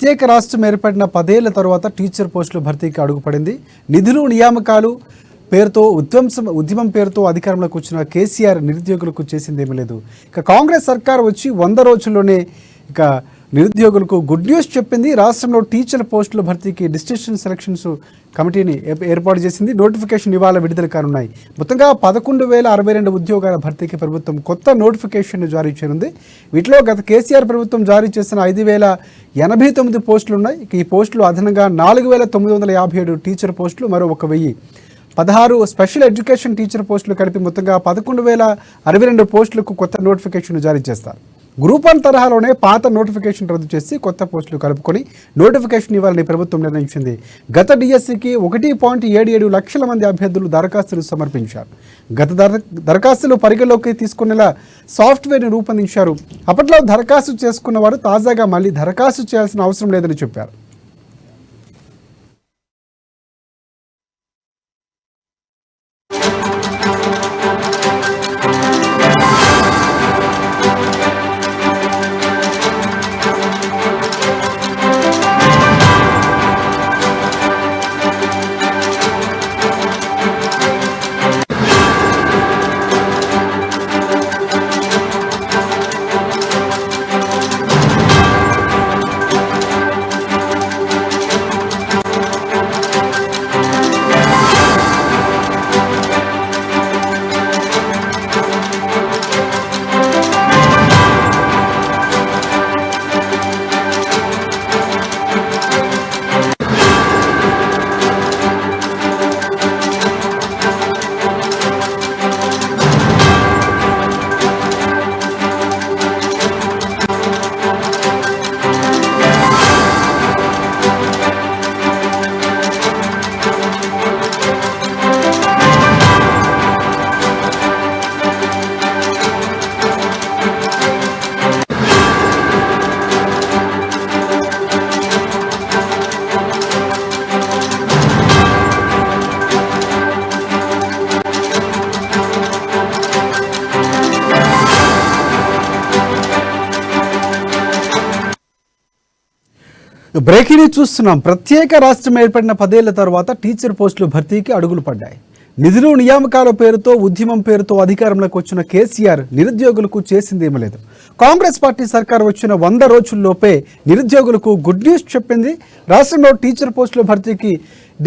ప్రత్యేక రాష్ట్రం ఏర్పడిన 10 ఏళ్ల తర్వాత టీచర్ పోస్టుల భర్తీకి అడుగుపడింది. నిధులు నియామకాలు పేరుతో ఉద్యమం పేరుతో అధికారంలోకి వచ్చిన కేసీఆర్ నిరుద్యోగులకు చేసిందేమీ లేదు. ఇక కాంగ్రెస్ సర్కార్ వచ్చి 100 రోజుల్లోనే ఇక నిరుద్యోగులకు గుడ్ న్యూస్ చెప్పింది. రాష్ట్రంలో టీచర్ పోస్టుల భర్తీకి డిస్టింక్షన్ సెలక్షన్స్ కమిటీని ఏర్పాటు చేసింది. నోటిఫికేషన్ ఇవాళ విడుదల కానున్నాయి. మొత్తంగా 11,062 ఉద్యోగాల భర్తీకి ప్రభుత్వం కొత్త నోటిఫికేషన్ జారీ చేయనుంది. వీటిలో గత కేసీఆర్ ప్రభుత్వం జారీ చేసిన 5,089 పోస్టులు ఉన్నాయి. ఈ పోస్టులు అదనంగా 4,957 టీచర్ పోస్టులు, మరో 1,016 స్పెషల్ ఎడ్యుకేషన్ టీచర్ పోస్టులు కలిపి మొత్తంగా 11,062 పోస్టులకు కొత్త నోటిఫికేషన్ జారీ చేస్తారు. గ్రూప్ 1 తరహాలోనే పాత నోటిఫికేషన్ రద్దు చేసి కొత్త పోస్టులు కలుపుకొని నోటిఫికేషన్ ఇవ్వాలని ప్రభుత్వం నిర్ణయించింది. గత డిఎస్సికి 1.77 లక్షల మంది అభ్యర్థులు దరఖాస్తులు సమర్పించారు. గత దరఖాస్తులు పరిగణలోకి తీసుకునేలా సాఫ్ట్వేర్ని రూపొందించారు. అప్పట్లో దరఖాస్తు చేసుకున్న వారు తాజాగా మళ్ళీ దరఖాస్తు చేయాల్సిన అవసరం లేదని చెప్పారు. బ్రేకింగ్ న్యూస్ చూస్తున్నాం. ప్రత్యేక రాష్ట్రం ఏర్పడిన 10 ఏళ్ల తర్వాత టీచర్ పోస్టుల భర్తీకి అడుగులు పడ్డాయి. నిధులు నియామకాల పేరుతో ఉద్యమం పేరుతో అధికారంలోకి వచ్చిన కేసీఆర్ నిరుద్యోగులకు చేసిందేమీ లేదు. కాంగ్రెస్ పార్టీ సర్కార్ వచ్చిన 100 రోజుల్లోపే నిరుద్యోగులకు గుడ్ న్యూస్ చెప్పింది. రాష్ట్రంలో టీచర్ పోస్టుల భర్తీకి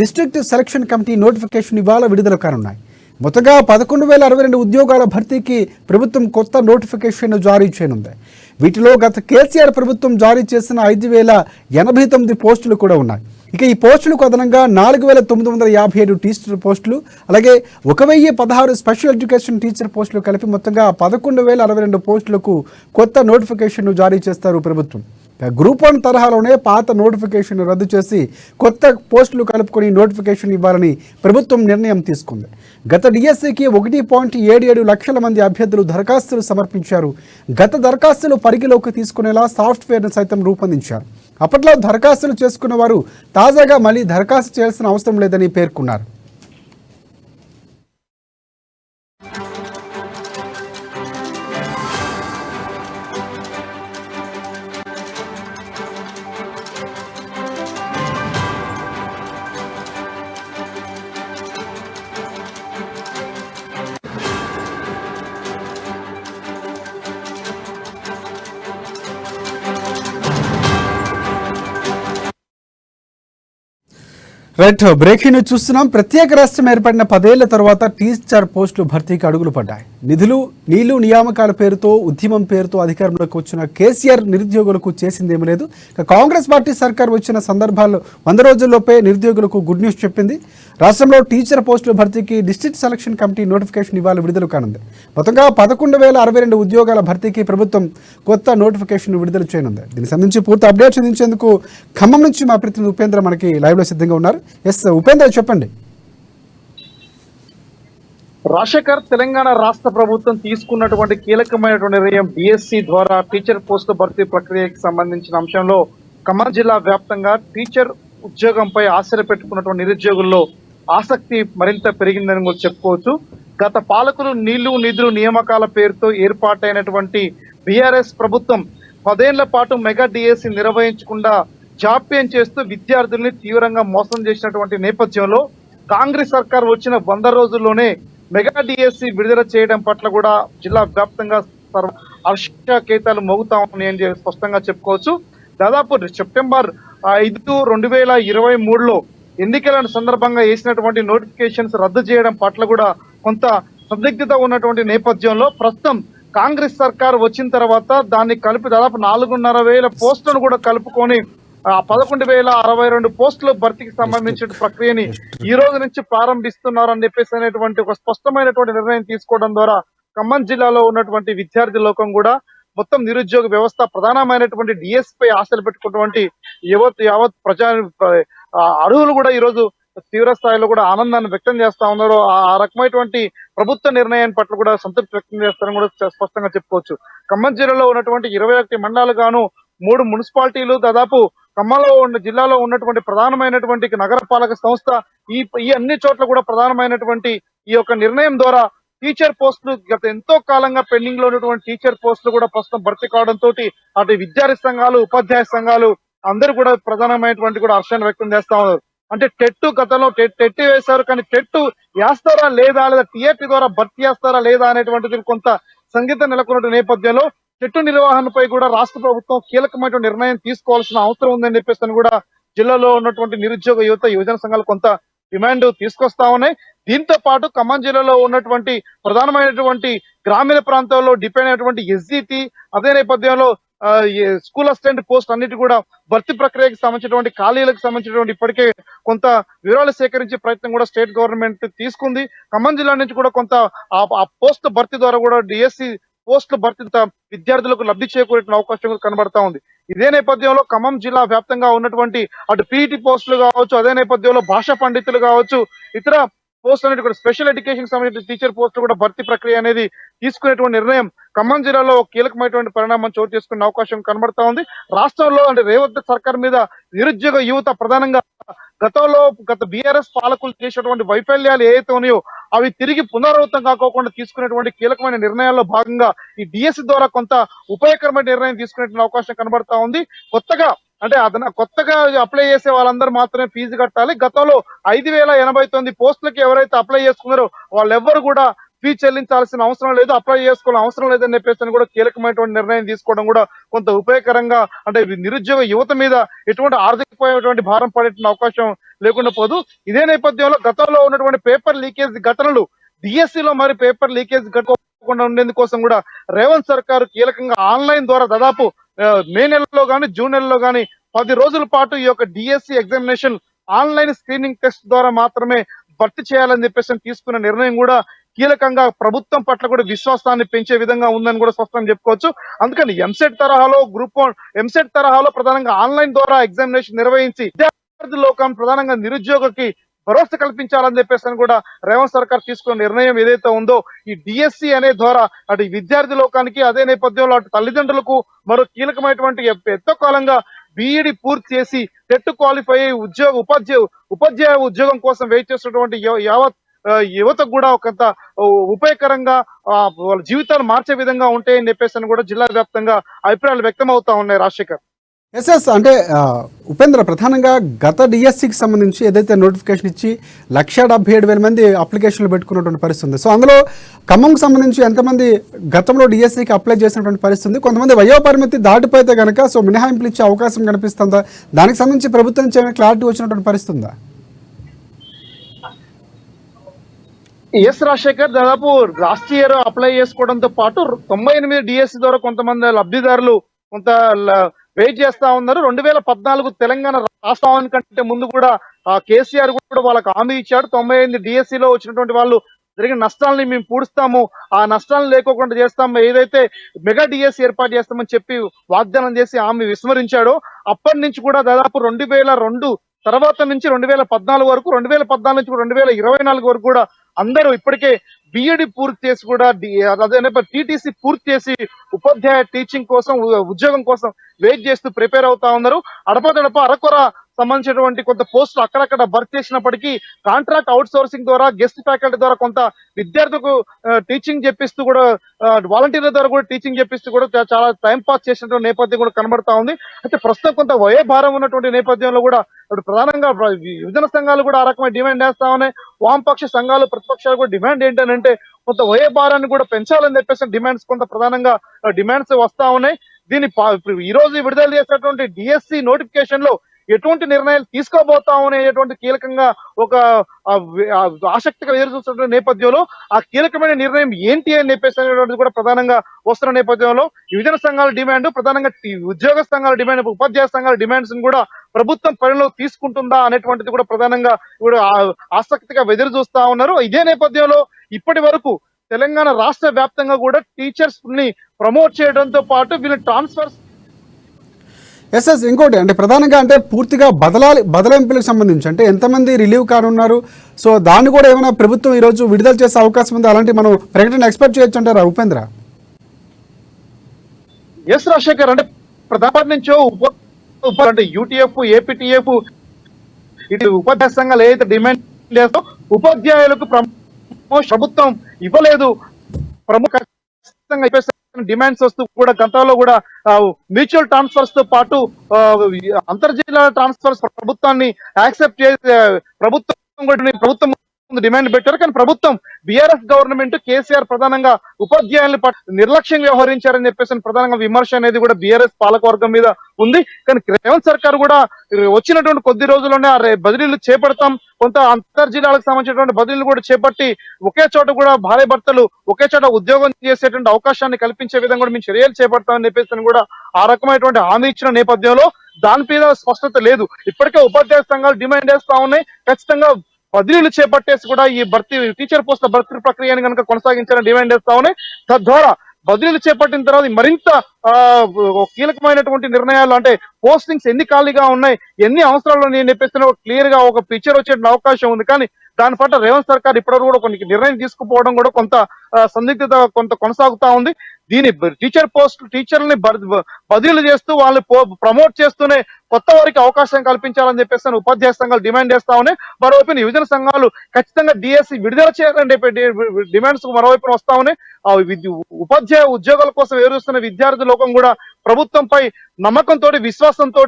డిస్ట్రిక్ట్ సెలక్షన్ కమిటీ నోటిఫికేషన్ ఇవాళ విడుదల కానున్నాయి. మొత్తంగా 11,062 ఉద్యోగాల భర్తీకి ప్రభుత్వం కొత్త నోటిఫికేషన్ జారీ చేయనుంది. వీటిలో గత కేసీఆర్ ప్రభుత్వం జారీ చేసిన 5,089 పోస్టులు కూడా ఉన్నాయి. ఇక ఈ పోస్టులకు అదనంగా 4,957 టీచర్ పోస్టులు, అలాగే 1,016 స్పెషల్ ఎడ్యుకేషన్ టీచర్ పోస్టులు కలిపి మొత్తంగా 11,062 పోస్టులకు కొత్త నోటిఫికేషన్ జారీ చేస్తారు ప్రభుత్వం. గ్రూప్ 1 తరహాలోనే పాత నోటిఫికేషన్ రద్దు చేసి కొత్త పోస్టులు కలుపుకొని నోటిఫికేషన్ ఇవ్వాలని ప్రభుత్వం నిర్ణయం తీసుకుంది. గత డిఎస్సికి 1.77 లక్షల మంది అభ్యర్థులు దరఖాస్తులు సమర్పించారు. గత దరఖాస్తులు పరిగణలోకి తీసుకునేలా సాఫ్ట్వేర్ను సైతం రూపొందించారు. అప్పట్లో దరఖాస్తులు చేసుకున్న వారు తాజాగా మళ్ళీ దరఖాస్తు చేయాల్సిన అవసరం లేదని పేర్కొన్నారు. రైట్, బ్రేకింగ్ న్యూస్ చూస్తున్నాం. ప్రత్యేక రాష్ట్రం ఏర్పడిన 10 ఏళ్ల తర్వాత టీచర్ పోస్టులు భర్తీకి అడుగులు పడ్డాయి. నీళ్లు నియామకాల పేరుతో ఉద్యమం పేరుతో అధికారంలోకి వచ్చిన కేసీఆర్ నిరుద్యోగులకు చేసిందేమీ లేదు. కాంగ్రెస్ పార్టీ సర్కార్ వచ్చిన సందర్భాల్లో 100 రోజుల్లోపే నిరుద్యోగులకు గుడ్ న్యూస్ చెప్పింది. రాష్ట్రంలో టీచర్ పోస్టుల భర్తీకి డిస్ట్రిక్ట్ సెలక్షన్ కమిటీ నోటిఫికేషన్ ఇవాళ విడుదల కానుంది. మొత్తంగా 11,062 ఉద్యోగాల భర్తీకి ప్రభుత్వం కొత్త నోటిఫికేషన్ విడుదల చేయనుంది. దీనికి సంబంధించి పూర్తి అప్డేట్స్ అందించేందుకు ఖమ్మం నుంచి మా ప్రతినిధి ఉపేంద్ర మనకి లైవ్లో సిద్ధంగా ఉన్నారు. ఎస్ ఉపేంద్ర, చెప్పండి. రాజశేఖర్, తెలంగాణ రాష్ట్ర ప్రభుత్వం తీసుకున్నటువంటి కీలకమైనటువంటి నిర్ణయం డిఎస్సి ద్వారా టీచర్ పోస్టుల భర్తీ ప్రక్రియకి సంబంధించిన అంశంలో ఖమ్మం జిల్లా వ్యాప్తంగా టీచర్ ఉద్యోగంపై ఆశలు పెట్టుకున్నటువంటి నిరుద్యోగుల్లో ఆసక్తి మరింత పెరిగిందని కూడా చెప్పుకోవచ్చు. గత పాలకులు నీళ్లు నిధులు నియామకాల పేరుతో ఏర్పాటైనటువంటి బీఆర్ఎస్ ప్రభుత్వం 10 ఏళ్ల పాటు మెగా డిఎస్సి నిర్వహించకుండా జాప్యం చేస్తూ విద్యార్థుల్ని తీవ్రంగా మోసం చేసినటువంటి నేపథ్యంలో కాంగ్రెస్ సర్కార్ వచ్చిన 100 రోజుల్లోనే మెగా డిఎస్సి విడుదల చేయడం పట్ల కూడా జిల్లా వ్యాప్తంగా హర్షకేతాలు మోగుతా ఉన్నాయని స్పష్టంగా చెప్పుకోవచ్చు. దాదాపు సెప్టెంబర్ 5, 2023లో ఎన్నికల సందర్భంగా వేసినటువంటి నోటిఫికేషన్స్ రద్దు చేయడం పట్ల కూడా కొంత సందిగ్ధత ఉన్నటువంటి నేపథ్యంలో ప్రస్తుతం కాంగ్రెస్ సర్కార్ వచ్చిన తర్వాత దాన్ని కలిపి దాదాపు 4,500 పోస్టులను కూడా కలుపుకొని 11,062 పోస్టుల భర్తీకి సంబంధించిన ప్రక్రియని ఈ రోజు నుంచి ప్రారంభిస్తున్నారని చెప్పేసి అనేటువంటి ఒక స్పష్టమైనటువంటి నిర్ణయం తీసుకోవడం ద్వారా ఖమ్మం జిల్లాలో ఉన్నటువంటి విద్యార్థి లోకం కూడా మొత్తం నిరుద్యోగ వ్యవస్థ ప్రధానమైనటువంటి డిఎస్ పై ఆశలు పెట్టుకున్నటువంటి యావత్ ప్రజా అర్హులు కూడా ఈ రోజు తీవ్ర స్థాయిలో కూడా ఆనందాన్ని వ్యక్తం చేస్తా ఉన్నారు. ఆ రకమైనటువంటి ప్రభుత్వ నిర్ణయాన్ని పట్ల కూడా సంతృప్తి వ్యక్తం చేస్తారని కూడా స్పష్టంగా చెప్పుకోవచ్చు. ఖమ్మం జిల్లాలో ఉన్నటువంటి 21 మండలాలు గాను 3 మున్సిపాలిటీలు, దాదాపు ఖమ్మంలో ఉన్న జిల్లాలో ఉన్నటువంటి ప్రధానమైనటువంటి నగరపాలక సంస్థ ఈ అన్ని చోట్ల కూడా ప్రధానమైనటువంటి ఈ యొక్క నిర్ణయం ద్వారా టీచర్ పోస్టులు గత ఎంతో కాలంగా పెండింగ్ లో ఉన్నటువంటి టీచర్ పోస్టులు కూడా ప్రస్తుతం భర్తీ కావడంతో అటు విద్యార్థి సంఘాలు, ఉపాధ్యాయ సంఘాలు అందరూ కూడా ప్రధానమైనటువంటి కూడా హర్షాన్ని వ్యక్తం చేస్తా ఉన్నారు. అంటే టెట్ గతంలో టెట్ వేశారు, కానీ టెట్ వేస్తారా లేదా టీఆర్టీ ద్వారా భర్తీ చేస్తారా లేదా అనేటువంటిది కొంత సంగీతం నెలకొన్న నేపథ్యంలో టెట్ నిర్వహణపై కూడా రాష్ట్ర ప్రభుత్వం కీలకమైన నిర్ణయం తీసుకోవాల్సిన అవసరం ఉందని చెప్పేసి కూడా జిల్లాలో ఉన్నటువంటి నిరుద్యోగ యువజన సంఘాలు కొంత డిమాండ్ తీసుకొస్తా ఉన్నాయి. దీంతో పాటు ఖమ్మం జిల్లాలో ఉన్నటువంటి ప్రధానమైనటువంటి గ్రామీణ ప్రాంతాల్లో డిపెండ్ అయినటువంటి ఎస్జిటి, అదే నేపథ్యంలో స్కూల్ అసిస్టెంట్ పోస్ట్ అన్నిటి కూడా భర్తీ ప్రక్రియకి సంబంధించినటువంటి ఖాళీలకు సంబంధించినటువంటి ఇప్పటికే కొంత వివరాలు సేకరించే ప్రయత్నం కూడా స్టేట్ గవర్నమెంట్ తీసుకుంది. ఖమ్మం జిల్లా నుంచి కూడా కొంత ఆ పోస్ట్ భర్తీ ద్వారా కూడా డిఎస్సి పోస్టుల భర్తీ విద్యార్థులకు లబ్ధి చేకూరే అవకాశం కనబడతా ఉంది. ఇదే నేపథ్యంలో ఖమ్మం జిల్లా వ్యాప్తంగా ఉన్నటువంటి అటు పీఈటీ పోస్టులు కావచ్చు, అదే నేపథ్యంలో భాషా పండితులు కావచ్చు, ఇతర పోస్టులు అనేది కూడా స్పెషల్ ఎడ్యుకేషన్ సంబంధించిన టీచర్ పోస్టులు కూడా భర్తీ ప్రక్రియ అనేది తీసుకునేటువంటి నిర్ణయం ఖమ్మం జిల్లాలో కీలకమైనటువంటి పరిణామం చోటు చేసుకునే అవకాశం కనబడతా ఉంది. రాష్ట్రంలో అంటే రేవంత్ సర్కార్ మీద నిరుద్యోగ యువత ప్రధానంగా గత బీఆర్ఎస్ పాలకులు చేసినటువంటి వైఫల్యాలు ఏవైతే ఉన్నాయో అవి తిరిగి పునరావృతం కాకోకుండా తీసుకునేటువంటి కీలకమైన నిర్ణయాల్లో భాగంగా ఈ డిఎస్సి ద్వారా కొంత ఉపయోగకరమైన నిర్ణయం తీసుకునే అవకాశం కనబడతా ఉంది. కొత్తగా అప్లై చేసే వాళ్ళందరూ మాత్రమే ఫీజు కట్టాలి. గతంలో 5,089 పోస్టులకి ఎవరైతే అప్లై చేసుకున్నారో వాళ్ళెవ్వరు కూడా ఫీజు చెల్లించాల్సిన అవసరం లేదు, అప్లై చేసుకోవాల్సిన అవసరం లేదని చెప్పేసి కూడా కీలకమైనటువంటి నిర్ణయం తీసుకోవడం కూడా కొంత ఉపయోగకరంగా, అంటే నిరుద్యోగ యువత మీద ఎటువంటి ఆర్థికమైనటువంటి భారం పడే అవకాశం లేకుండా పోదు. ఇదే నేపథ్యంలో గతంలో ఉన్నటువంటి పేపర్ లీకేజ్ ఘటనలు డిఎస్సిలో మరి పేపర్ లీకేజ్ కుండా ఉండేందుకోసం కూడా రేవంత్ సర్కారు కీలకంగా ఆన్లైన్ ద్వారా దాదాపు మే నెలలో గానీ జూన్ నెలలో గానీ 10 రోజుల పాటు ఈ యొక్క DSC examination online screening test ద్వారా మాత్రమే భర్తీ చేయాలని చెప్పేసి తీసుకున్న నిర్ణయం కూడా కీలకంగా ప్రభుత్వం పట్ల కూడా విశ్వాసాన్ని పెంచే విధంగా ఉందని కూడా స్పష్టంగా చెప్పుకోవచ్చు. అందుకని ఎంసెట్ తరహాలో ఎంసెట్ తరహాలో ప్రధానంగా ఆన్లైన్ ద్వారా ఎగ్జామినేషన్ నిర్వహించి విద్యార్థి లోకం ప్రధానంగా నిరుద్యోగకి భరోసా కల్పించాలని చెప్పేసి కూడా రేవంత్ సర్కార్ తీసుకున్న నిర్ణయం ఏదైతే ఉందో ఈ డిఎస్సి అనే ద్వారా అటు విద్యార్థి లోకానికి, అదే నేపథ్యంలో అటు తల్లిదండ్రులకు మరో కీలకమైనటువంటి ఎంతో కాలంగా బీఈడి పూర్తి చేసి టెట్ క్వాలిఫై అయ్యి ఉపాధ్యాయ ఉద్యోగం కోసం వెయిట్ చేస్తున్నటువంటి యావత్ యువతకు కూడా కొంత ఉపయోగకరంగా వాళ్ళ జీవితాలు మార్చే విధంగా ఉంటాయని చెప్పేసి కూడా జిల్లా వ్యాప్తంగా అభిప్రాయాలు వ్యక్తం అవుతా ఉన్నాయి. రాజశేఖర్, ఎస్ అంటే ఉపేంద్ర, ప్రధానంగా గత డిఎస్సికి సంబంధించి ఏదైతే నోటిఫికేషన్ ఇచ్చి 1,77,000 మంది అప్లికేషన్లు పెట్టుకున్నటువంటి పరిస్థితి ఉంది. సో అందులో ఖమ్మంకి సంబంధించి ఎంతమంది గతంలో డిఎస్సికి అప్లై చేసినటువంటి పరిస్థితి ఉంది, కొంతమంది వయోపరిమితి దాటిపోతే కనుక సో మినహాయింపులు ఇచ్చే అవకాశం కనిపిస్తుందా, దానికి సంబంధించి ప్రభుత్వం నుంచి ఏమైనా క్లారిటీ వచ్చినటువంటి పరిస్థితి ఉందా? ఎస్ రాజశేఖర్, దాదాపు లాస్ట్ ఇయర్ అప్లై చేసుకోవడంతో పాటు 98 డిఎస్సి ద్వారా కొంతమంది లబ్ధిదారులు కొంత వెయిట్ చేస్తా ఉన్నారు. 2014 తెలంగాణ రాష్ట్రం కంటే ముందు కూడా కేసీఆర్ కూడా వాళ్ళకి హామీ ఇచ్చాడు. 98 డిఎస్సిలో వచ్చినటువంటి వాళ్ళు జరిగిన నష్టాలని మేము పూడుస్తాము, ఆ నష్టాలను లేకోకుండా చేస్తాము, ఏదైతే మెగా డిఎస్సి ఏర్పాటు చేస్తామని చెప్పి వాగ్దానం చేసి హామీ విస్మరించాడో అప్పటి నుంచి కూడా దాదాపు 2002 తర్వాత నుంచి 2014 వరకు, 2014 నుంచి 2024 వరకు కూడా అందరూ ఇప్పటికే బిఈడి పూర్తి చేసి కూడా అదే టీటీసీ పూర్తి చేసి ఉపాధ్యాయ టీచింగ్ కోసం ఉద్యోగం కోసం వెయిట్ చేస్తూ ప్రిపేర్ అవుతా ఉన్నారు. అడపదడప అరకొర సంబంధించినటువంటి కొంత పోస్టులు అక్కడక్కడ భర్తీ చేసినప్పటికీ కాంట్రాక్ట్ అవుట్ సోర్సింగ్ ద్వారా గెస్ట్ ఫ్యాకల్టీ ద్వారా కొంత విద్యార్థులకు టీచింగ్ చెప్పిస్తూ కూడా వాలంటీర్ల ద్వారా కూడా టీచింగ్ చెప్పిస్తూ కూడా చాలా టైం పాస్ చేసినటువంటి నేపథ్యం కూడా కనబడతా ఉంది. అయితే ప్రస్తుతం కొంత వయో భారం ఉన్నటువంటి నేపథ్యంలో కూడా ఇప్పుడు ప్రధానంగా యువజన సంఘాలు కూడా ఆ రకమైన డిమాండ్ చేస్తా ఉన్నాయి. వామపక్ష సంఘాలు ప్రతిపక్షాలు కూడా డిమాండ్ ఏంటంటే కొంత వయో భారాన్ని కూడా పెంచాలని చెప్పేసి డిమాండ్స్ కొంత ప్రధానంగా డిమాండ్స్ వస్తా ఉన్నాయి. ఇప్పుడు ఈ రోజు విడుదల చేసినటువంటి డిఎస్సి నోటిఫికేషన్ లో ఎటువంటి నిర్ణయాలు తీసుకోబోతా అనేటువంటి కీలకంగా ఒక ఆసక్తిగా ఎదురు చూస్తున్న నేపథ్యంలో ఆ కీలకమైన నిర్ణయం ఏంటి అని చెప్పేసి కూడా ప్రధానంగా వస్తున్న నేపథ్యంలో యువజన సంఘాల డిమాండ్, ప్రధానంగా ఉద్యోగ సంఘాల డిమాండ్, ఉపాధ్యాయ సంఘాల డిమాండ్స్ కూడా ప్రభుత్వం పరిలో తీసుకుంటుందా అనేటువంటిది కూడా ప్రధానంగా ఇప్పుడు ఆసక్తిగా ఎదురు చూస్తా ఉన్నారు. ఇదే నేపథ్యంలో ఇప్పటి వరకు తెలంగాణ రాష్ట్ర వ్యాప్తంగా కూడా టీచర్స్ ని ప్రమోట్ చేయడంతో పాటు వీళ్ళ ట్రాన్స్ఫర్స్ ఇంకోటి అంటే ప్రధానంగా అంటే పూర్తిగా బదలాయింపులకు సంబంధించి అంటే ఎంతమంది రిలీవ్ కానున్నారు, సో దాన్ని కూడా ఏమైనా ప్రభుత్వం ఈరోజు విడుదల చేసే అవకాశం ఉందా? అలాంటి మనం ప్రకటన ఎక్స్పెక్ట్ చేయొచ్చు అంటారా ఉపేంద్ర? ఎస్ రాజశేఖర్, అంటే ప్రధాన నుంచో అంటే యూటీఎఫ్, ఏపీటీఎఫ్ ఇటు ఉపాధ్యాయ సంఘాలు ఏదైతే డిమాండ్ చేస్తో ఉపాధ్యాయులకు ప్రభుత్వం ఇవ్వలేదు, ప్రముఖ డిమాండ్స్ వస్తూ కూడా గతంలో కూడా మ్యూచువల్ ట్రాన్స్ఫర్స్ తో పాటు అంతర్జిల్లా ట్రాన్స్ఫర్స్ ప్రభుత్వాన్ని యాక్సెప్ట్ చేసి ప్రభుత్వం డిమాండ్ పెట్టారు. కానీ ప్రభుత్వం బీఆర్ఎస్ గవర్నమెంట్ కేసీఆర్ ప్రధానంగా ఉపాధ్యాయులను నిర్లక్ష్యంగా వ్యవహరించారని చెప్పేసి ప్రధానంగా విమర్శ అనేది కూడా బీఆర్ఎస్ పాలకవర్గం మీద ఉంది. కానీ రేవంత్ సర్కార్ కూడా వచ్చినటువంటి కొద్ది రోజుల్లోనే బదిలీలు చేపడతాం, కొంత అంతర్ జిల్లాలకు సంబంధించినటువంటి బదిలీలు కూడా చేపట్టి ఒకే చోట కూడా భార్య భర్తలు ఒకే చోట ఉద్యోగం చేసేటువంటి అవకాశాన్ని కల్పించే విధంగా కూడా మేము చర్యలు చేపడతామని చెప్పేసి కూడా ఆ రకమైనటువంటి హామీ ఇచ్చిన నేపథ్యంలో దాని మీద స్పష్టత లేదు. ఇప్పటికే ఉపాధ్యాయ సంఘాలు డిమాండ్ చేస్తా ఉన్నాయి, ఖచ్చితంగా బదిలీలు చేపట్టేసి కూడా ఈ టీచర్ పోస్టుల భర్తీ ప్రక్రియని కనుక కొనసాగించాలని డిమాండ్ చేస్తా ఉన్నాయి. తద్వారా బదిలీలు చేపట్టిన తర్వాత మరింత కీలకమైనటువంటి నిర్ణయాలు, అంటే పోస్టింగ్స్ ఎన్ని ఖాళీగా ఉన్నాయి, ఎన్ని అవసరాలు నేను చెప్పేసిన క్లియర్ గా ఒక పిక్చర్ వచ్చే అవకాశం ఉంది. కానీ దాని పట్ల రేవంత్ సర్కార్ ఇప్పటివరకు కూడా కొన్ని నిర్ణయం తీసుకుపోవడం కూడా కొంత సందిగ్ధత కొంత కొనసాగుతా ఉంది. దీని టీచర్లని బదిలీలు చేస్తూ వాళ్ళు ప్రమోట్ చేస్తూనే కొత్త వారికి అవకాశం కల్పించాలని చెప్పేసి ఉపాధ్యాయ సంఘాలు డిమాండ్ చేస్తా ఉన్నాయి. మరోవైపు యువజన సంఘాలు ఖచ్చితంగా డిఎస్సి విడుదల చేయాలని డిమాండ్స్ మరోవైపు వస్తా ఉన్నాయి. ఉపాధ్యాయ ఉద్యోగాల కోసం ఎదురుస్తున్న విద్యార్థి లోకం కూడా ప్రభుత్వంపై నమ్మకంతో, విశ్వాసంతో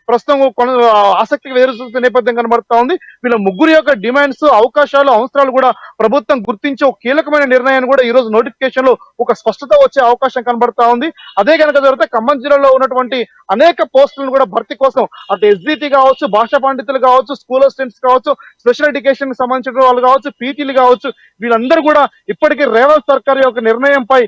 ప్రస్తుతం ఆసక్తిగా ఎదురుస్తున్న నేపథ్యం కనబడతా ఉంది. వీళ్ళ ముగ్గురు యొక్క డిమాండ్స్, అవకాశాలు, అవసరాలు కూడా ప్రభుత్వం గుర్తించే ఒక కీలకమైన నిర్ణయాన్ని కూడా ఈ రోజు నోటిఫికేషన్ లో ఒక స్పష్టత వచ్చే అవకాశం కనబడతా ఉంది. అదే కనుక జరిగితే ఖమ్మం జిల్లాలో ఉన్నటువంటి అనేక పోస్టులను కూడా భర్తీ కోసం అటు ఎస్జిటి కావచ్చు, భాషా పండితులు కావచ్చు, స్కూల్ అసిస్టెంట్స్ కావచ్చు, స్పెషల్ ఎడ్యుకేషన్ కి సంబంధించిన వాళ్ళు కావచ్చు, పీటీలు కావచ్చు, వీళ్ళందరూ కూడా ఇప్పటికీ రేవంత్ సర్కార్ యొక్క నిర్ణయంపై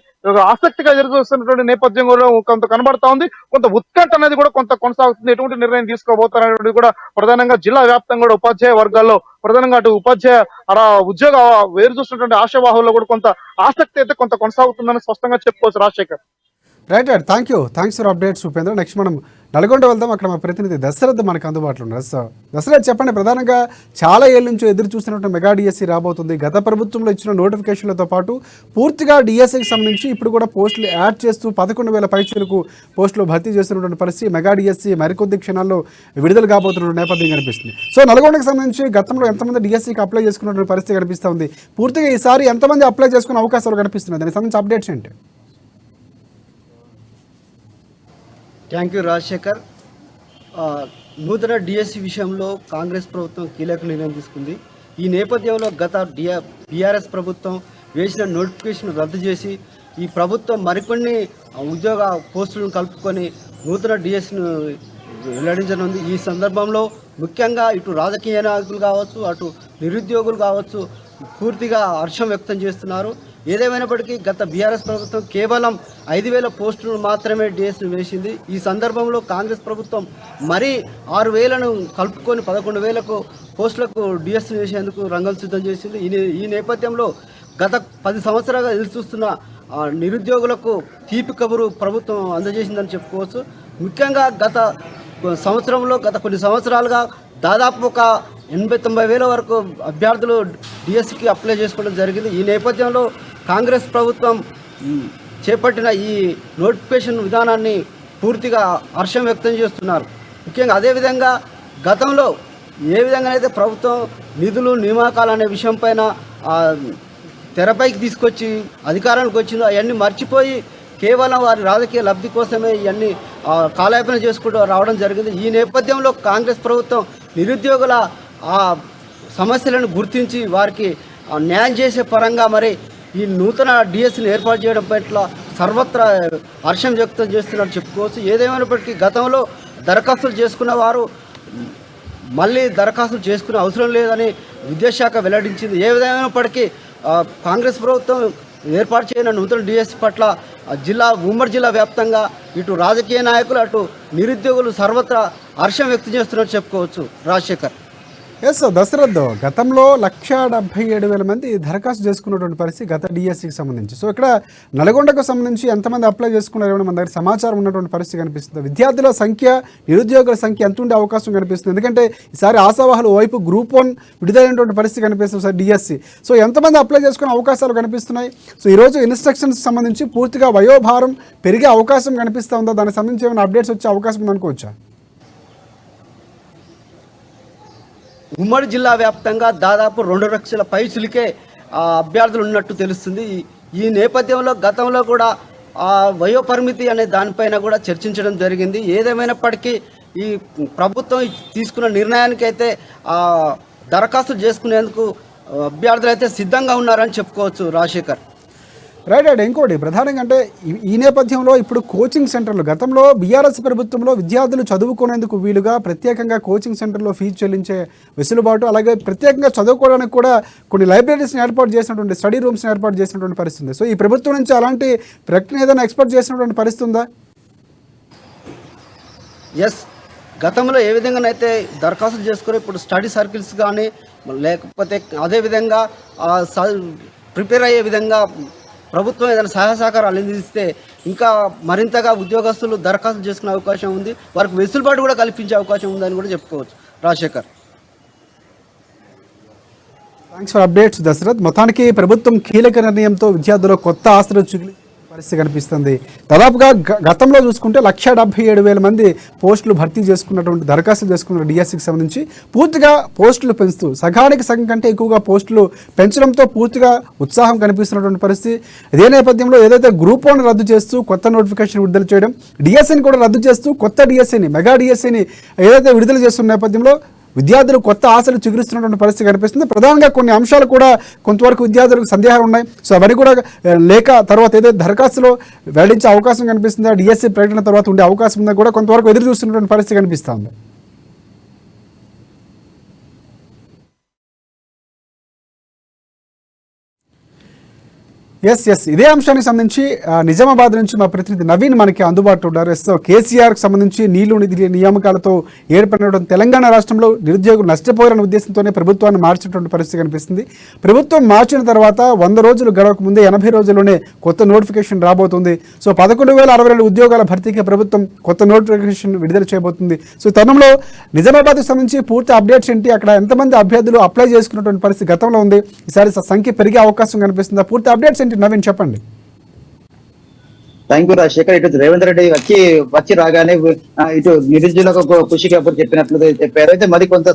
ఆసక్తిగా ఎదురుచూస్తున్నటువంటి నేపథ్యం కూడా కొంత కనబడతా ఉంది. కొంత ఉత్కంఠ అనేది కూడా కొంత కొనసాగుతుంది. ఎటువంటి నిర్ణయం తీసుకోబోతారనేది కూడా ప్రధానంగా జిల్లా వ్యాప్తంగా కూడా ఉపాధ్యాయ వర్గాల్లో, ప్రధానంగా అటు ఉపాధ్యాయ ఉద్యోగ వేరు చూస్తున్నటువంటి ఆశావాహుల్లో కూడా కొంత ఆసక్తి అయితే కొంత కొనసాగుతుందని స్పష్టంగా చెప్పుకోవచ్చు. Rajasekhar, right thanks for updates Upendra. Next మనం నల్గొండ వెళ్దాం. అక్కడ మా ప్రతినిధి దశరథ్ మనకు అందుబాటులో ఉన్నారు. దశరథ్, చెప్పండి, ప్రధానంగా చాలా ఏళ్ళ నుంచి ఎదురు చూసినట్టు మెగా డిఎస్సి రాబోతుంది. గత ప్రభుత్వంలో ఇచ్చిన నోటిఫికేషన్లతో పాటు పూర్తిగా డిఎస్సికి సంబంధించి ఇప్పుడు కూడా పోస్టులు యాడ్ చేస్తూ 11,000 పైచీలకు పోస్టులు భర్తీ చేస్తున్నటువంటి పరిస్థితి. మెగా డిఎస్సి మరికొద్ది క్షణాల్లో విడుదల కాబోతున్న నేపథ్యం కనిపిస్తుంది. సో నల్గొండకు సంబంధించి గతంలో ఎంతమంది డిఎస్సికి అప్లై చేసుకున్నటువంటి పరిస్థితి కనిపిస్తుంది, పూర్తిగా ఈసారి ఎంతమంది అప్లై చేసుకునే అవకాశాలు కనిపిస్తున్నాయి, దానికి సంబంధించి అప్డేట్స్ ఏంటి? Thank you Rajasekhar. నూతన డిఎస్సి విషయంలో కాంగ్రెస్ ప్రభుత్వం కీలక నిర్ణయం తీసుకుంది. ఈ నేపథ్యంలో గత బీఆర్ఎస్ ప్రభుత్వం వేసిన నోటిఫికేషన్ రద్దు చేసి ఈ ప్రభుత్వం మరికొన్ని ఉద్యోగ పోస్టులను కలుపుకొని నూతన డిఎస్సిను వెల్లడించనుంది. ఈ సందర్భంలో ముఖ్యంగా ఇటు రాజకీయ నాయకులు కావచ్చు, అటు నిరుద్యోగులు కావచ్చు పూర్తిగా హర్షం వ్యక్తం చేస్తున్నారు. ఏదేమైనప్పటికీ గత బీఆర్ఎస్ ప్రభుత్వం కేవలం 5,000 పోస్టులను మాత్రమే డిఎస్ని వేసింది. ఈ సందర్భంలో కాంగ్రెస్ ప్రభుత్వం మరీ 6,000ను కలుపుకొని 11,000 పోస్టులకు డిఎస్ని వేసేందుకు రంగం సిద్ధం చేసింది. ఈ నేపథ్యంలో గత 10 సంవత్సరాలుగా ఎదురుచూస్తున్న నిరుద్యోగులకు తీపి కబురు ప్రభుత్వం అందజేసిందని చెప్పుకోవచ్చు. ముఖ్యంగా గత కొన్ని సంవత్సరాలుగా దాదాపు ఒక 80-90 వేల వరకు అభ్యర్థులు డిఎస్సికి అప్లై చేసుకోవడం జరిగింది. ఈ నేపథ్యంలో కాంగ్రెస్ ప్రభుత్వం చేపట్టిన ఈ నోటిఫికేషన్ విధానాన్ని పూర్తిగా హర్షం వ్యక్తం చేస్తున్నారు. ముఖ్యంగా అదేవిధంగా గతంలో ఏ విధంగా అయితే ప్రభుత్వం నిధులు నియామకాలు అనే విషయం పైన తెరపైకి తీసుకొచ్చి అధికారానికి వచ్చిందో అవన్నీ మర్చిపోయి కేవలం వారి రాజకీయ లబ్ధి కోసమే ఇవన్నీ కాలయాపన చేసుకుంటూ రావడం జరిగింది. ఈ నేపథ్యంలో కాంగ్రెస్ ప్రభుత్వం నిరుద్యోగుల సమస్యలను గుర్తించి వారికి న్యాయం చేసే పరంగా మరి ఈ నూతన డిఎస్సిని ఏర్పాటు చేయడం పట్ల సర్వత్రా హర్షం వ్యక్తం చేస్తున్నట్టు చెప్పుకోవచ్చు. ఏదేమైనప్పటికీ గతంలో దరఖాస్తులు చేసుకున్న వారు మళ్ళీ దరఖాస్తులు చేసుకునే అవసరం లేదని విద్యాశాఖ వెల్లడించింది. ఏ విధమైనప్పటికీ కాంగ్రెస్ ప్రభుత్వం ఏర్పాటు చేయన నూతన డిఎస్సి పట్ల ఉమ్మడి జిల్లా వ్యాప్తంగా ఇటు రాజకీయ నాయకులు అటు నిరుద్యోగులు సర్వత్రా హర్షం వ్యక్తం చేస్తున్నట్టు చెప్పుకోవచ్చు. రాజశేఖర్. ఎస్ దశరథ్, గతంలో 1,77,000 మంది దరఖాస్తు చేసుకున్నటువంటి పరిస్థితి గత డిఎస్సికి సంబంధించి. సో ఇక్కడ నల్గొండకు సంబంధించి ఎంతమంది అప్లై చేసుకున్నారో మన దగ్గర సమాచారం ఉన్నటువంటి పరిస్థితి కనిపిస్తుంది. విద్యార్థుల సంఖ్య, నిరుద్యోగుల సంఖ్య ఎంత ఉండే అవకాశం కనిపిస్తుంది? ఎందుకంటే ఈసారి ఆశావాహులు వైపు గ్రూప్ 1 విడుదలైనటువంటి పరిస్థితి కనిపిస్తుంది సార్ డిఎస్సి. సో ఎంతమంది అప్లై చేసుకునే అవకాశాలు కనిపిస్తున్నాయి? సో ఈరోజు ఇన్స్ట్రక్షన్స్ సంబంధించి పూర్తిగా వయోభారం పెరిగే అవకాశం కనిపిస్తూ ఉందా? దానికి సంబంధించి ఏమైనా అప్డేట్స్ వచ్చే అవకాశం ఉందనుకోవచ్చా? ఉమ్మడి జిల్లా వ్యాప్తంగా దాదాపు 2 లక్షల పైచులకే అభ్యర్థులు ఉన్నట్టు తెలుస్తుంది. ఈ నేపథ్యంలో గతంలో కూడా వయోపరిమితి అనే దానిపైన కూడా చర్చించడం జరిగింది. ఏదేమైనప్పటికీ ఈ ప్రభుత్వం తీసుకున్న నిర్ణయానికి అయితే దరఖాస్తులు చేసుకునేందుకు అభ్యర్థులు అయితే సిద్ధంగా ఉన్నారని చెప్పుకోవచ్చు. రాజశేఖర్. Right right. ఇంకోటి ప్రధానంగా అంటే ఈ నేపథ్యంలో ఇప్పుడు కోచింగ్ సెంటర్లు, గతంలో బీఆర్ఎస్ ప్రభుత్వంలో విద్యార్థులు చదువుకునేందుకు వీలుగా ప్రత్యేకంగా కోచింగ్ సెంటర్లో ఫీజు చెల్లించే వెసులుబాటు, అలాగే ప్రత్యేకంగా చదువుకోవడానికి కూడా కొన్ని లైబ్రరీస్ని ఏర్పాటు చేసినటువంటి, స్టడీ రూమ్స్ని ఏర్పాటు చేసినటువంటి పరిస్థితి ఉంది. సో ఈ ప్రభుత్వం నుంచి అలాంటి ప్రకటన ఏదైనా ఎక్స్పెక్ట్ చేసినటువంటి పరిస్థితి ఉందా? ఎస్, గతంలో ఏ విధంగానైతే దరఖాస్తులు చేసుకుని ఇప్పుడు స్టడీ సర్కిల్స్ కానీ లేకపోతే అదేవిధంగా ప్రిపేర్ అయ్యే విధంగా ప్రభుత్వం ఏదైనా సహాయ సహకారాలు అందిస్తే ఇంకా మరింతగా ఉద్యోగస్తులు దరఖాస్తు చేసుకునే అవకాశం ఉంది, వారికి వెసులుబాటు కూడా కల్పించే అవకాశం ఉందని కూడా చెప్పుకోవచ్చు. Rajasekhar. Thanks for updates Dashrath. మొత్తానికి ప్రభుత్వం కీలక నిర్ణయంతో విద్యార్థులు కొత్త ఆశలు చిగులి పరిస్థితి కనిపిస్తుంది. దాదాపుగా గతంలో చూసుకుంటే 1,77,000 మంది పోస్టులు భర్తీ చేసుకున్నటువంటి, దరఖాస్తులు చేసుకున్న డిఎస్సికి సంబంధించి పూర్తిగా పోస్టులు పెంచుతూ సగానికి సగం కంటే ఎక్కువగా పోస్టులు పెంచడంతో పూర్తిగా ఉత్సాహం కనిపిస్తున్నటువంటి పరిస్థితి. ఇదే నేపథ్యంలో ఏదైతే గ్రూప్ 1 రద్దు చేస్తూ కొత్త నోటిఫికేషన్ విడుదల చేయడం, డిఎస్సిని కూడా రద్దు చేస్తూ కొత్త డిఎస్సిని, మెగా డిఎస్సిని ఏదైతే విడుదల చేస్తున్న నేపథ్యంలో విద్యార్థులు కొత్త ఆశలు చిగురిస్తున్నటువంటి పరిస్థితి కనిపిస్తుంది. ప్రధానంగా కొన్ని అంశాలు కూడా కొంతవరకు విద్యార్థులకు సందేహాలు ఉన్నాయి. సో అవన్నీ కూడా లేక తర్వాత ఏదైతే దరఖాస్తులో వెల్లడించే అవకాశం కనిపిస్తుందా, డిఎస్సి ప్రకటన తర్వాత ఉండే అవకాశం ఉందా కూడా కొంతవరకు ఎదురు చూస్తున్నటువంటి పరిస్థితి కనిపిస్తుంది. ఎస్ ఇదే అంశానికి సంబంధించి నిజామాబాద్ నుంచి మా ప్రతినిధి నవీన్ మనకి అందుబాటులో ఉన్నారు. కేసీఆర్కి సంబంధించి నీళ్లు నిధి నియామకాలతో ఏర్పడినటువంటి తెలంగాణ రాష్ట్రంలో నిరుద్యోగులు నష్టపోయాలనే ఉద్దేశంతోనే ప్రభుత్వాన్ని మార్చినటువంటి పరిస్థితి కనిపిస్తుంది. ప్రభుత్వం మార్చిన తర్వాత 100 రోజులు గడవక ముందే 80 రోజుల్లోనే కొత్త నోటిఫికేషన్ రాబోతుంది. సో 11,062 ఉద్యోగాల భర్తీకి ప్రభుత్వం కొత్త నోటిఫికేషన్ విడుదల చేయబోతుంది. సో తరుణంలో నిజామాబాద్కి సంబంధించి పూర్తి అప్డేట్స్ ఏంటి, అక్కడ ఎంతమంది అభ్యర్థులు అప్లై చేసుకున్నటువంటి పరిస్థితి గతంలో ఉంది, ఈసారి సంఖ్య పెరిగే అవకాశం కనిపిస్తుందా? పూర్తి అప్డేట్స్ నవీన్ చెప్పండి. Thank you Rajasekhar. ఇటు రేవంత్ రెడ్డి వచ్చి రాగానే ఇటు నిరుద్యోగులకు ఖుషి కబుర్ చెప్పినట్లు చెప్పారు. అయితే మరి కొంత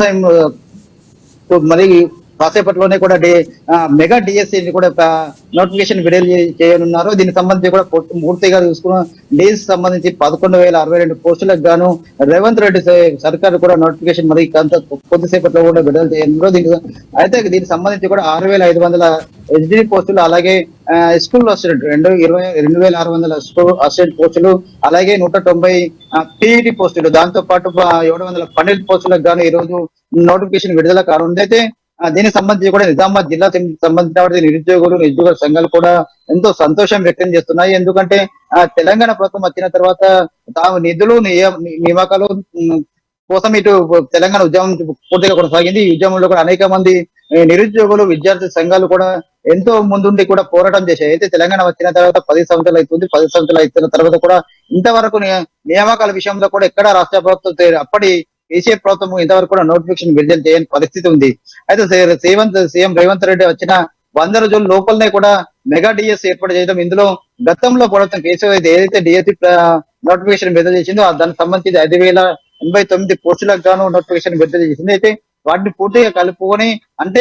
సమయం మరి కాసేపట్లోనే కూడా మెగా డిఎస్సి కూడా నోటిఫికేషన్ విడుదల చేయనున్నారు. దీనికి సంబంధించి కూడా పూర్తిగా చూసుకున్న డిఎస్సి సంబంధించి 11,062 పోస్టులకు గాను రేవంత్ రెడ్డి సర్కార్ కూడా నోటిఫికేషన్ మరి కొద్దిసేపట్లో కూడా విడుదల చేయనున్నారు. దీనికి సంబంధించి కూడా 6,500 హెచ్డి పోస్టులు, అలాగే స్కూల్ అసిస్టెంట్ 2,600 స్కూల్ అసిస్టెంట్ పోస్టులు, అలాగే 190 పీఈటీ పోస్టులు, దాంతో పాటు 712 పోస్టులకు గాను ఈ రోజు నోటిఫికేషన్ విడుదల కానుంది. అయితే దీనికి సంబంధించి కూడా నిజామాబాద్ జిల్లా సంబంధించిన నిరుద్యోగుల సంఘాలు కూడా ఎంతో సంతోషం వ్యక్తం చేస్తున్నాయి. ఎందుకంటే తెలంగాణ ప్రభుత్వం వచ్చిన తర్వాత తాము నిధులు నియామకాలు కోసం ఇటు తెలంగాణ ఉద్యమం పూర్తిగా కొనసాగింది. ఈ ఉద్యమంలో కూడా అనేక మంది నిరుద్యోగులు, విద్యార్థి సంఘాలు కూడా ఎంతో ముందుండి కూడా పోరాటం చేశాయి. అయితే తెలంగాణ వచ్చిన తర్వాత 10 సంవత్సరాలు అవుతుంది. 10 సంవత్సరాలు అయిన తర్వాత కూడా ఇంతవరకు నియామకాల విషయంలో కూడా ఎక్కడ రాష్ట్ర ప్రభుత్వం అప్పటి కేసీఆర్ ప్రభుత్వం ఇంతవరకు కూడా నోటిఫికేషన్ విడుదల చేయని పరిస్థితి ఉంది. అయితే సీఎం రేవంత్ రెడ్డి వచ్చిన 100 రోజుల లోపలనే కూడా మెగా డిఎస్సి ఏర్పాటు చేయడం, ఇందులో గతంలో ప్రభుత్వం కేసీఆర్ ఏదైతే డిఎస్సి నోటిఫికేషన్ విడుదల చేసిందో దానికి సంబంధించి 89 పోస్టులకు గాను నోటిఫికేషన్ విడుదల చేసింది. అయితే వాటిని పూర్తిగా కలుపుకొని అంటే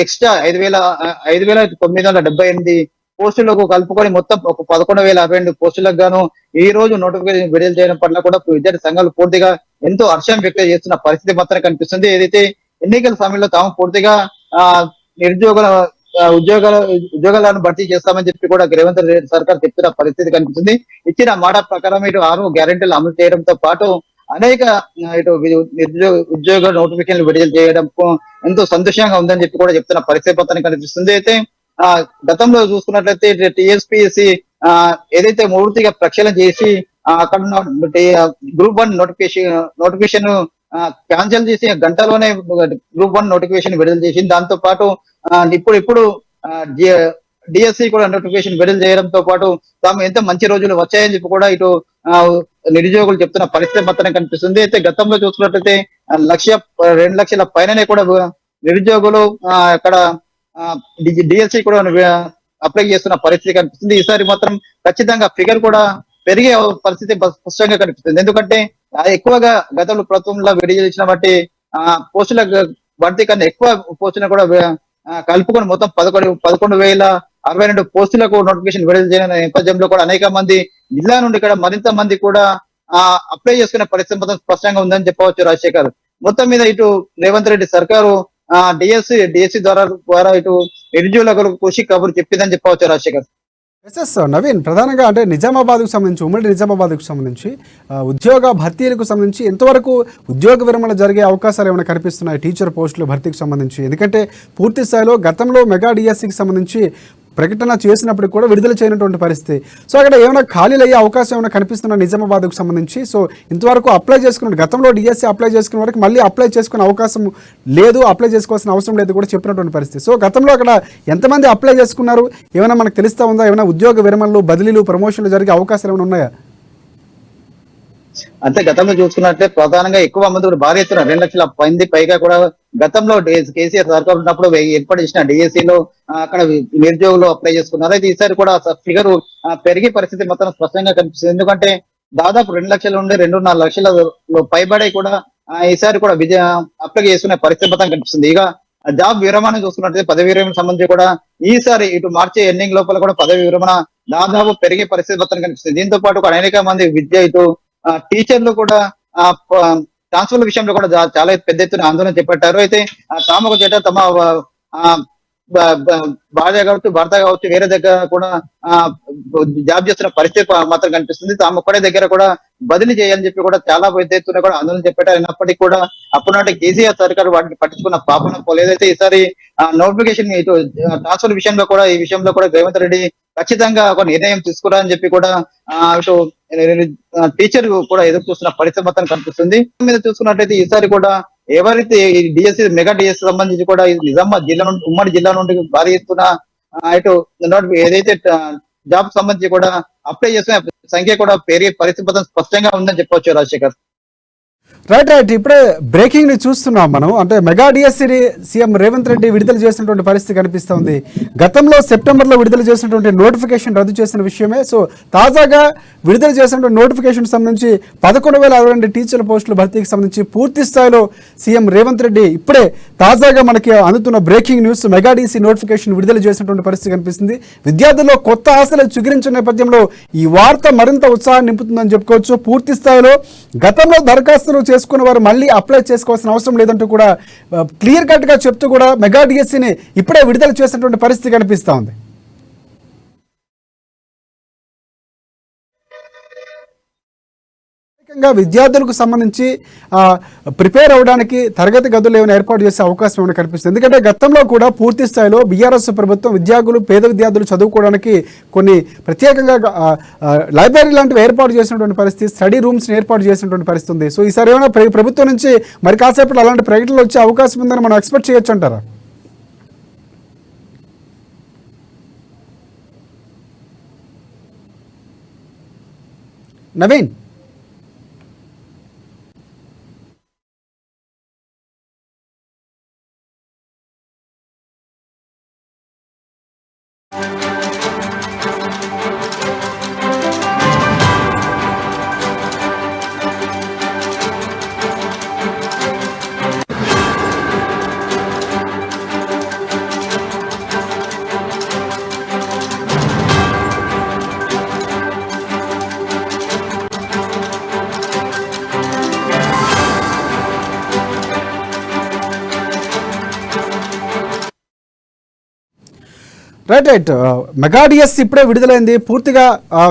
ఎక్స్ట్రా 5,978 పోస్టులకు కలుపుకొని మొత్తం ఒక 11,052 పోస్టులకు గాను ఈ రోజు నోటిఫికేషన్ విడుదల చేయడం పట్ల కూడా విద్యార్థి సంఘాలు పూర్తిగా ఎంతో హర్షం వ్యక్తం చేస్తున్న పరిస్థితి మాత్రం కనిపిస్తుంది. ఏదైతే ఎన్నికల సమయంలో తాము పూర్తిగా ఆ నిరుద్యోగుల ఉద్యోగాలను భర్తీ చేస్తామని చెప్పి కూడా రేవంత్ రెడ్డి సర్కార్ చెప్తున్న పరిస్థితి కనిపిస్తుంది. ఇచ్చిన మాట ప్రకారం ఇటు 6 గ్యారెంటీలు అమలు చేయడంతో పాటు అనేక ఇటు ఉద్యోగ నోటిఫికేషన్లు విడుదల చేయడం ఎంతో సంతోషంగా ఉందని చెప్పి కూడా చెప్తున్న పరిస్థితి మొత్తం కనిపిస్తుంది. అయితే గతంలో చూసుకున్నట్లయితే టిఎస్పిఎస్సి ఏదైతే పూర్తిగా ప్రక్షాళన చేసి అక్కడ గ్రూప్ 1 నోటిఫికేషన్ క్యాన్సిల్ చేసి గంటలోనే గ్రూప్ 1 నోటిఫికేషన్ విడుదల చేసింది. దాంతో పాటు ఇప్పుడు డిఎస్సి కూడా నోటిఫికేషన్ విడుదల చేయడంతో పాటు తాము ఎంత మంచి రోజులు వచ్చాయని చెప్పి కూడా ఇటు నిరుద్యోగులు చెప్తున్న పరిస్థితి మాత్రం కనిపిస్తుంది. అయితే గతంలో చూసుకున్నట్లయితే 2 లక్షల పైననే కూడా నిరుద్యోగులు అక్కడ డిఎస్సి కూడా అప్లై చేస్తున్న పరిస్థితి కనిపిస్తుంది. ఈసారి మాత్రం ఖచ్చితంగా ఫిగర్ కూడా పెరిగే పరిస్థితి స్పష్టంగా కనిపిస్తుంది. ఎందుకంటే ఎక్కువగా గతంలో ప్రభుత్వంలో విడుదల చేసిన బట్టి పోస్టుల భర్తీ కన్నా ఎక్కువ పోస్టులను కూడా కలుపుకొని మొత్తం 11,062 పోస్టులకు నోటిఫికేషన్ విడుదల చేయన నేపథ్యంలో కూడా అనేక మంది జిల్లా నుండి ఇక్కడ మరింత మంది కూడా అప్లై చేసుకునే పరిస్థితి మొత్తం స్పష్టంగా ఉందని చెప్పవచ్చు రాజశేఖర్. మొత్తం మీద ఇటు రేవంత్ రెడ్డి సర్కారు డిఎస్సి ద్వారా ఇటు నిరుద్యోగులకు ఖుషి కబురు చెప్పిందని చెప్పవచ్చు రాజశేఖర్. ఎస్ఎస్ నవీన్, ప్రధానంగా అంటే నిజామాబాద్కు సంబంధించి ఉమ్మడి నిజామాబాద్కు సంబంధించి ఉద్యోగ భర్తీలకు సంబంధించి ఎంతవరకు ఉద్యోగ విరమణ జరిగే అవకాశాలు ఏమైనా కనిపిస్తున్నాయి టీచర్ పోస్టుల భర్తీకి సంబంధించి? ఎందుకంటే పూర్తి స్థాయిలో గతంలో మెగా డిఎస్సికి సంబంధించి ప్రకటన చేసినప్పుడు కూడా విడుదల చేయనటువంటి పరిస్థితి. సో అక్కడ ఏమైనా ఖాళీలు అయ్యే అవకాశం ఏమైనా కనిపిస్తున్న నిజామాబాద్కు సంబంధించి? సో ఇంతవరకు అప్లై చేసుకున్న గతంలో డిఎస్సి అప్లై చేసుకున్న వరకు మళ్ళీ అప్లై చేసుకునే అవకాశం లేదు, అప్లై చేసుకోవాల్సిన అవసరం లేదు కూడా చెప్పినటువంటి పరిస్థితి. సో గతంలో అక్కడ ఎంతమంది అప్లై చేసుకున్నారు ఏమైనా మనకు తెలుస్తా ఉందా? ఏమైనా ఉద్యోగ విరమణలు, బదిలీలు, ప్రమోషన్లు జరిగే అవకాశాలు ఏమైనా ఉన్నాయా? అంటే గతంలో చూసుకున్నట్లే ప్రధానంగా ఎక్కువ మంది కూడా భారీ ఎత్తున 2 లక్షల మంది పైగా కూడా గతంలో కేసీఆర్ సర్కార్ ఉన్నప్పుడు ఏర్పాటు చేసిన డిఎస్సిలో అక్కడ నిరుద్యోగులు అప్లై చేసుకున్నారు. అయితే ఈసారి కూడా ఫిగర్ పెరిగే పరిస్థితి మొత్తం స్పష్టంగా కనిపిస్తుంది. ఎందుకంటే దాదాపు 2 లక్షల నుండి 2.5 లక్షల పైబడి కూడా ఈసారి కూడా అప్లై చేసుకునే పరిస్థితి మొత్తం కనిపిస్తుంది. ఇక జాబ్ విరమణ చూసుకున్నట్లయితే పదవి విరమణ సంబంధించి కూడా ఈసారి ఇటు మార్చి ఎండింగ్ లోపల కూడా పదవి విరమణ దాదాపు పెరిగే పరిస్థితి మొత్తం కనిపిస్తుంది. దీంతో పాటు అనేక మంది విద్య ఇటు టీచర్లు కూడా ట్రాన్స్ఫర్ల విషయంలో కూడా చాలా పెద్ద ఎత్తున ఆందోళన చేపట్టారు. అయితే తాము చేత తమ భార్య కావచ్చు, భర్త కావచ్చు, వేరే దగ్గర కూడా జాబ్ చేస్తున్న పరిస్థితి మాత్రం కనిపిస్తుంది. తాము ఒక్కడే దగ్గర కూడా బదిలీ చేయాలని చెప్పి కూడా చాలా పెద్ద ఎత్తున కూడా ఆందోళన చెప్పారు. అయినప్పటికీ కూడా అప్పుడున్నట్టు కేసీఆర్ సర్కారు వాటిని పట్టించుకున్న పాపన పోలేదైతే ఈసారి నోటిఫికేషన్ ఇటు ట్రాన్స్ఫర్ విషయంలో కూడా ఈ విషయంలో కూడా రేవంత్ రెడ్డి ఖచ్చితంగా ఒక నిర్ణయం తీసుకురాని చెప్పి కూడా ఇటు టీచర్ కూడా ఎదురు చూస్తున్న పరిస్థితి మొత్తం కనిపిస్తుంది. మీద చూసుకున్నట్లయితే ఈసారి కూడా ఎవరైతే డిఎస్సి మెగా డిఎస్సి సంబంధించి కూడా నిజామాబాద్ జిల్లా నుండి ఉమ్మడి జిల్లా నుండి భారీ ఎత్తున ఇటు ఏదైతే జాబ్ సంబంధించి కూడా అప్లై చేసిన సంఖ్య కూడా పెరిగే పరిస్థితి మొత్తం స్పష్టంగా ఉందని చెప్పవచ్చు రాజశేఖర్. రైట్ ఇప్పుడే బ్రేకింగ్ ని చూస్తున్నాం మనం. అంటే మెగా డిఎస్సిని సీఎం రేవంత్ రెడ్డి విడుదల చేసినటువంటి పరిస్థితి కనిపిస్తోంది. గతంలో సెప్టెంబర్లో విడుదల చేసినటువంటి నోటిఫికేషన్ రద్దు చేసిన విషయమే. సో తాజాగా విడుదల చేసినటువంటి నోటిఫికేషన్ సంబంధించి 11,062 టీచర్ల పోస్టుల భర్తీకి సంబంధించి పూర్తి స్థాయిలో సీఎం రేవంత్ రెడ్డి ఇప్పుడే తాజాగా మనకి అందుతున్న breaking news mega DSC notification విడుదల చేసినటువంటి పరిస్థితి కనిపిస్తుంది. విద్యార్థుల్లో కొత్త ఆశలు చిగురించిన నేపథ్యంలో ఈ వార్త మరింత ఉత్సాహాన్ని నింపుతుందని చెప్పుకోవచ్చు. పూర్తి స్థాయిలో గతంలో దరఖాస్తులు చేసుకున్న వారు మళ్ళీ అప్లై చేసుకోవాల్సిన అవసరం లేదంటూ కూడా క్లియర్ కట్ గా చెప్తూ కూడా మెగా డిఎస్సిని ఇప్పుడే విడుదల చేసినటువంటి పరిస్థితి కనిపిస్తా ఉంది. విద్యార్థులకు సంబంధించి ప్రిపేర్ అవ్వడానికి తరగతి గదులు ఏమైనా ఏర్పాటు చేసే అవకాశం ఏమైనా కనిపిస్తుంది? ఎందుకంటే గతంలో కూడా పూర్తి స్థాయిలో బీఆర్ఎస్ ప్రభుత్వం విద్యార్థులు, పేద విద్యార్థులు చదువుకోవడానికి కొన్ని ప్రత్యేకంగా లైబ్రరీ లాంటివి ఏర్పాటు చేసినటువంటి పరిస్థితి, స్టడీ రూమ్స్ని ఏర్పాటు చేసినటువంటి పరిస్థితి ఉంది. సో ఈసారి ఏమైనా ప్రభుత్వం నుంచి మరి కాసేపట్లో అలాంటి ప్రకటనలు వచ్చే అవకాశం ఉందని మనం ఎక్స్పెక్ట్ చేయొచ్చు అంటారా? నవీన్, రైట్ మెగా డిఎస్సి ఇప్పుడే విడుదలైంది. పూర్తిగా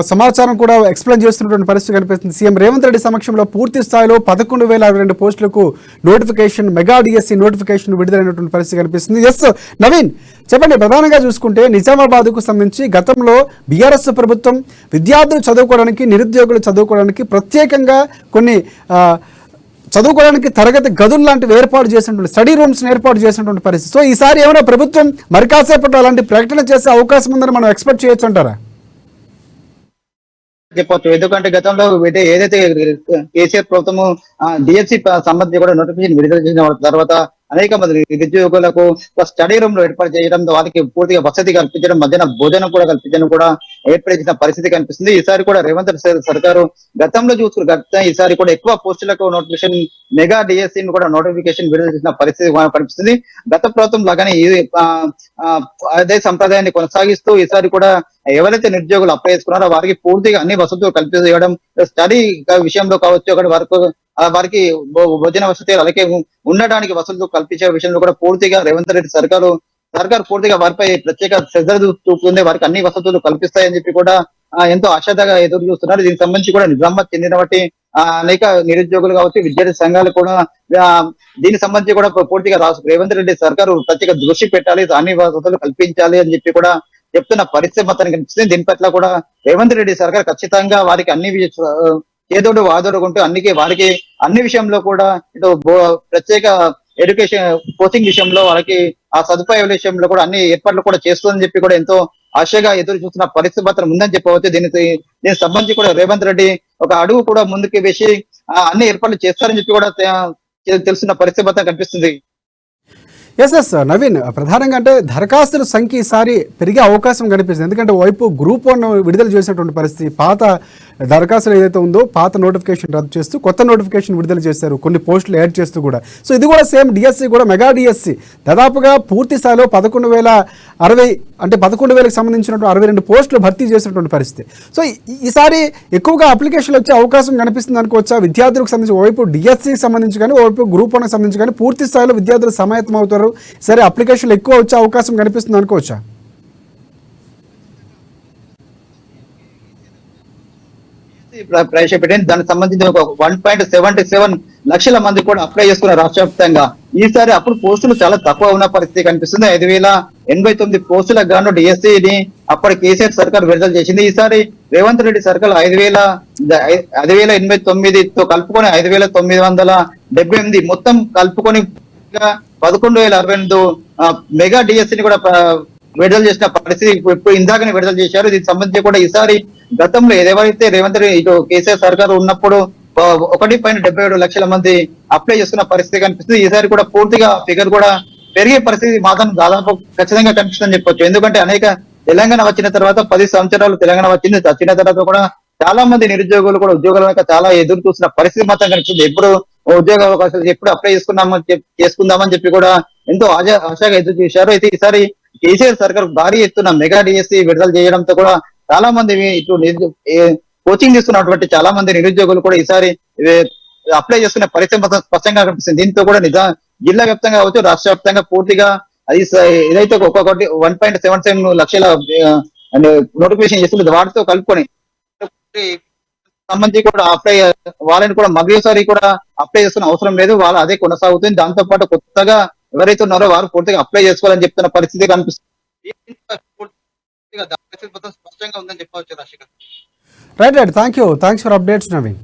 సమాచారం కూడా ఎక్స్ప్లెయిన్ చేస్తున్నటువంటి పరిస్థితి కనిపిస్తుంది. సీఎం రేవంత్ రెడ్డి సమక్షంలో పూర్తి స్థాయిలో 11,062 పోస్టులకు నోటిఫికేషన్, మెగా డిఎస్సి నోటిఫికేషన్ విడుదలైనటువంటి పరిస్థితి కనిపిస్తుంది. ఎస్ నవీన్, చెప్పండి. ప్రధానంగా చూసుకుంటే నిజామాబాద్కు సంబంధించి గతంలో బీఆర్ఎస్ ప్రభుత్వం విద్యార్థులు చదువుకోవడానికి, నిరుద్యోగులు చదువుకోవడానికి ప్రత్యేకంగా కొన్ని చదువుకోవడానికి తరగతి గదులు లాంటివి ఏర్పాటు చేసినటువంటి, స్టడీ రూమ్స్ ఏర్పాటు చేసినటువంటి పరిస్థితి. సో ఈసారి ఏమైనా ప్రభుత్వం మరి కాసేపట్లో అలాంటి ప్రకటన చేసే అవకాశం ఉందని మనం ఎక్స్పెక్ట్ చేయొచ్చు అంటారా? చెప్పొచ్చు. ఎందుకంటే గతంలో ఏదైతే కేసీఆర్ ప్రభుత్వము డిఎస్సి సంబంధించి కూడా నోటిఫికేషన్ విడుదల చేసిన తర్వాత అనేక మంది నిరుద్యోగులకు స్టడీ రూమ్ లో ఏర్పాటు చేయడం, వారికి పూర్తిగా వసతి కల్పించడం, మధ్యాహ్న భోజనం కూడా కల్పించడం కూడా ఏర్పాటు చేసిన పరిస్థితి కనిపిస్తుంది. ఈసారి కూడా రేవంత్ సర్కారు గతంలో చూసుకున్న ఈసారి కూడా ఎక్కువ పోస్టులకు నోటిఫికేషన్, మెగా డిఎస్సి కూడా నోటిఫికేషన్ విడుదల చేసిన పరిస్థితి కనిపిస్తుంది. గత ప్రభుత్వం లాగానే అదే సంప్రదాయాన్ని కొనసాగిస్తూ ఈసారి కూడా ఎవరైతే నిరుద్యోగులు అప్లై చేసుకున్నారో వారికి పూర్తిగా అన్ని వసతులు కల్పించడం, స్టడీ విషయంలో కావచ్చు, అక్కడ వారికి భోజన వసతి, అలాగే ఉండడానికి వసతులు కల్పించే విషయంలో కూడా పూర్తిగా రేవంత్ రెడ్డి సర్కారు పూర్తిగా వారిపై ప్రత్యేక శ్రద్ధ చూపుతుంది. వారికి అన్ని వసతులు కల్పిస్తాయని చెప్పి కూడా ఎంతో ఆశాగా ఎదురు చూస్తున్నారు. దీనికి సంబంధించి కూడా నిజామాబాద్ చెందిన బట్టి అనేక నిరుద్యోగులు కావచ్చు, విద్యార్థి సంఘాలు కూడా దీనికి సంబంధించి కూడా పూర్తిగా రేవంత్ రెడ్డి సర్కారు ప్రత్యేక దృష్టి పెట్టాలి, అన్ని వసతులు కల్పించాలి అని చెప్పి కూడా చెప్తున్న పరిస్థితి మొత్తానికి కనిపిస్తుంది. దీని పట్ల కూడా రేవంత్ రెడ్డి సర్కార్ ఖచ్చితంగా వారికి అన్ని ఏదోడు వాదోడుకుంటూ వారికి అన్ని విషయంలో కూడా ఇటు ప్రత్యేక ఎడ్యుకేషన్ కోచింగ్ విషయంలో వాళ్ళకి ఆ సదుపాయాల విషయంలో కూడా అన్ని ఏర్పాట్లు కూడా చేస్తుందని చెప్పి కూడా ఎంతో ఆశగా ఎదురు చూస్తున్న పరిస్థితి మాత్రం ఉందని చెప్పవచ్చు. దీనికి సంబంధించి కూడా రేవంత్ రెడ్డి ఒక అడుగు కూడా ముందుకు వేసి అన్ని ఏర్పాట్లు చేస్తారని చెప్పి కూడా తెలుస్తున్న పరిస్థితి మాత్రం కనిపిస్తుంది. ఎస్ నవీన్, ప్రధానంగా అంటే దరఖాస్తుల సంఖ్య ఈసారి పెరిగే అవకాశం కనిపిస్తుంది. ఎందుకంటే వైపు గ్రూప్ 1 విడుదల చేసినటువంటి పరిస్థితి, పాత దరఖాస్తులు ఏదైతే ఉందో పాత నోటిఫికేషన్ రద్దు చేస్తూ కొత్త నోటిఫికేషన్ విడుదల చేశారు, కొన్ని పోస్టులు యాడ్ చేస్తూ కూడా. సో ఇది కూడా సేమ్ డిఎస్సి కూడా మెగా డిఎస్సి దాదాపుగా పూర్తి స్థాయిలో 11,060 అంటే 11,000కి సంబంధించినటువంటి 62 పోస్టులు భర్తీ చేసినటువంటి పరిస్థితి. సో ఈసారి ఎక్కువగా అప్లికేషన్లు వచ్చే అవకాశం కనిపిస్తుంది అనుకోవచ్చా? విద్యార్థులకు సంబంధించి ఓవైపు డిఎస్సికి సంబంధించి కానీ, ఓవైపు గ్రూప్ 1కి సంబంధించి కానీ పూర్తి స్థాయిలో విద్యార్థులు సమాయత్తం అవుతారు, సరే అప్లికేషన్లు ఎక్కువ వచ్చే అవకాశం కనిపిస్తుంది అనుకోవచ్చా? ప్రవేశపెట్టింది. దానికి సంబంధించి ఒక 1.77 లక్షల మంది కూడా అప్లై చేసుకున్నారు రాష్ట్ర వ్యాప్తంగా. ఈసారి అప్పుడు పోస్టులు చాలా తక్కువ ఉన్న పరిస్థితి కనిపిస్తుంది. 5,089 పోస్టులకు గాను డిఎస్సిని అప్పటి కేసీఆర్ సర్కార్ విడుదల చేసింది. ఈసారి రేవంత్ రెడ్డి సర్కార్ 5,089తో కలుపుకొని 5,978 మొత్తం కలుపుకొని 11,062 మెగా డిఎస్సిని కూడా విడుదల చేసిన పరిస్థితి ఇప్పుడు ఇందాకనే విడుదల చేశారు. దీనికి సంబంధించి కూడా ఈసారి గతంలో ఏదైతే రేవంత్ రెడ్డి ఇటు కేసీఆర్ సర్కారు ఉన్నప్పుడు 1.77 లక్షల మంది అప్లై చేసుకున్న పరిస్థితి కనిపిస్తుంది. ఈసారి కూడా పూర్తిగా ఫిగర్ కూడా పెరిగే పరిస్థితి మాత్రం దాదాపు ఖచ్చితంగా కనిపిస్తుందని చెప్పొచ్చు. ఎందుకంటే అనేక తెలంగాణ వచ్చిన తర్వాత 10 సంవత్సరాలు తెలంగాణ వచ్చిన తర్వాత కూడా చాలా మంది నిరుద్యోగులు కూడా ఉద్యోగాల చాలా ఎదురు చూసిన పరిస్థితి మాత్రం కనిపిస్తుంది. ఎప్పుడు ఉద్యోగ అవకాశాలు ఎప్పుడు అప్లై చేసుకుందామని చెప్పి కూడా ఎంతో ఆశగా ఎదురు చూశారు. అయితే ఈసారి కేసీఆర్ సర్కార్ భారీ ఎత్తున మెగా డిఎస్సి విడుదల చేయడంతో కూడా చాలా మంది ఇటు కోచింగ్ తీసుకున్నటువంటి చాలా మంది నిరుద్యోగులు కూడా ఈసారి అప్లై చేసుకునే పరిస్థితి మొత్తం స్పష్టంగా కనిపిస్తుంది. దీంతో కూడా జిల్లా వ్యాప్తంగా కావచ్చు, రాష్ట్ర వ్యాప్తంగా పూర్తిగా అది ఏదైతే ఒక్కొక్కటి 1.77 లక్షల నోటిఫికేషన్ చేస్తుంది, వాటితో కలుపుకొని సంబంధించి కూడా అప్లై వాళ్ళని కూడా మరోసారి కూడా అప్లై చేసుకునే అవసరం లేదు, వాళ్ళ అదే కొనసాగుతుంది. దాంతో పాటు కొత్తగా ఎవరైతే ఉన్నారో వారు పూర్తిగా అప్లై చేసుకోవాలని చెప్తున్న పరిస్థితి కనిపిస్తుంది. స్పష్టంగా ఉందని చెప్పవచ్చు Rajasekhar. Right thanks for updates Naveen.